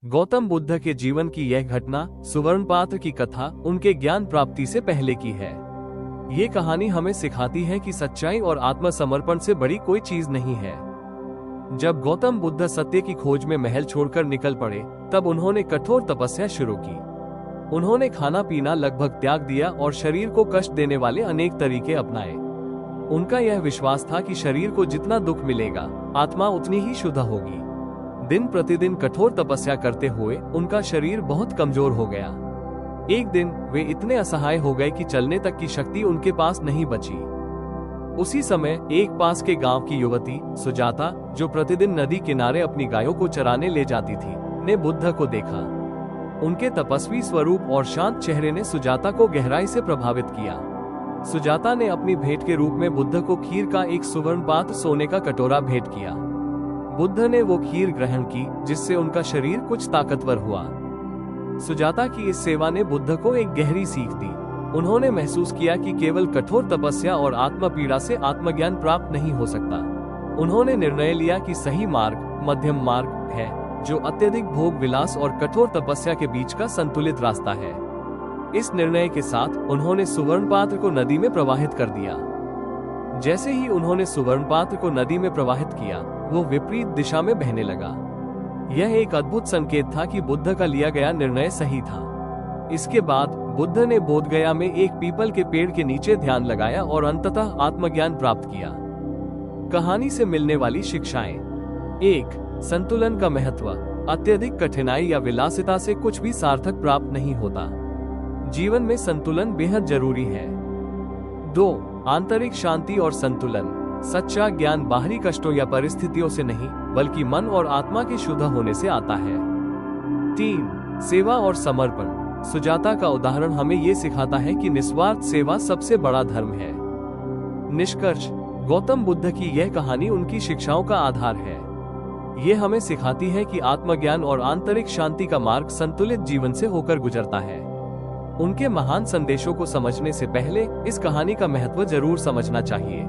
गौतम बुद्ध के जीवन की यह घटना सुवर्णपात्र की कथा उनके ज्ञान प्राप्ति से पहले की है। ये कहानी हमें सिखाती है कि सच्चाई और आत्मसमर्पण से बड़ी कोई चीज नहीं है। जब गौतम बुद्ध सत्य की खोज में महल छोड़कर निकल पड़े, तब उन्होंने कठोर तपस्या शुरू की। उन्होंने खाना पीना लगभग त्याग दिया और शरीर को कष्ट देने वाले अनेक तरीके अपनाए। उनका यह विश्वास था कि शरीर को जितना दुख मिलेगा, आत्मा उतनी ही शुद्ध होगी। दिन प्रतिदिन कठोर तपस्या करते हुए उनका शरीर बहुत कमजोर हो गया। एक दिन वे इतने असहाय हो गए कि चलने तक की शक्ति उनके पास नहीं बची। उसी समय एक पास के गांव की युवती सुजाता, जो प्रतिदिन नदी किनारे अपनी गायों को चराने ले जाती थी, ने बुद्ध को देखा। उनके तपस्वी स्वरूप और शांत चेहरे ने सुजाता को गहराई से प्रभावित किया। सुजाता ने अपनी भेंट के रूप में बुद्ध को खीर का एक सुवर्ण पात्र सोने का कटोरा भेंट किया। बुद्ध ने वो खीर ग्रहण की, जिससे उनका शरीर कुछ ताकतवर हुआ। सुजाता की इस सेवा ने बुद्ध को एक गहरी सीख दी। उन्होंने महसूस किया कि केवल कठोर तपस्या और आत्म पीड़ा से आत्मज्ञान प्राप्त नहीं हो सकता। उन्होंने निर्णय लिया कि सही मार्ग मध्यम मार्ग है, जो अत्यधिक भोग विलास और कठोर तपस्या के बीच का संतुलित रास्ता है। इस निर्णय के साथ उन्होंने सुवर्ण पात्र को नदी में प्रवाहित कर दिया। जैसे ही उन्होंने सुवर्ण पात्र को नदी में प्रवाहित किया, वो विपरीत दिशा में बहने लगा। यह एक अद्भुत संकेत था कि बुद्ध का लिया गया निर्णय सही था। इसके बाद बुद्ध ने बोधगया में एक पीपल के पेड़ के नीचे ध्यान लगाया और अंततः आत्मज्ञान प्राप्त किया। कहानी से मिलने वाली शिक्षाएं। 1. संतुलन का महत्व। अत्यधिक कठिनाई या विलासिता से कुछ भी सार्थक प्राप्त नहीं होता। जीवन में संतुलन बेहद जरूरी है। 2. आंतरिक शांति और संतुलन। सच्चा ज्ञान बाहरी कष्टों या परिस्थितियों से नहीं, बल्कि मन और आत्मा के शुद्ध होने से आता है। 3. सेवा और समर्पण। सुजाता का उदाहरण हमें ये सिखाता है कि निस्वार्थ सेवा सबसे बड़ा धर्म है। निष्कर्ष, गौतम बुद्ध की यह कहानी उनकी शिक्षाओं का आधार है। ये हमें सिखाती है कि आत्मज्ञान और आंतरिक शांति का मार्ग संतुलित जीवन से होकर गुजरता है। उनके महान संदेशों को समझने से पहले इस कहानी का महत्व जरूर समझना चाहिए।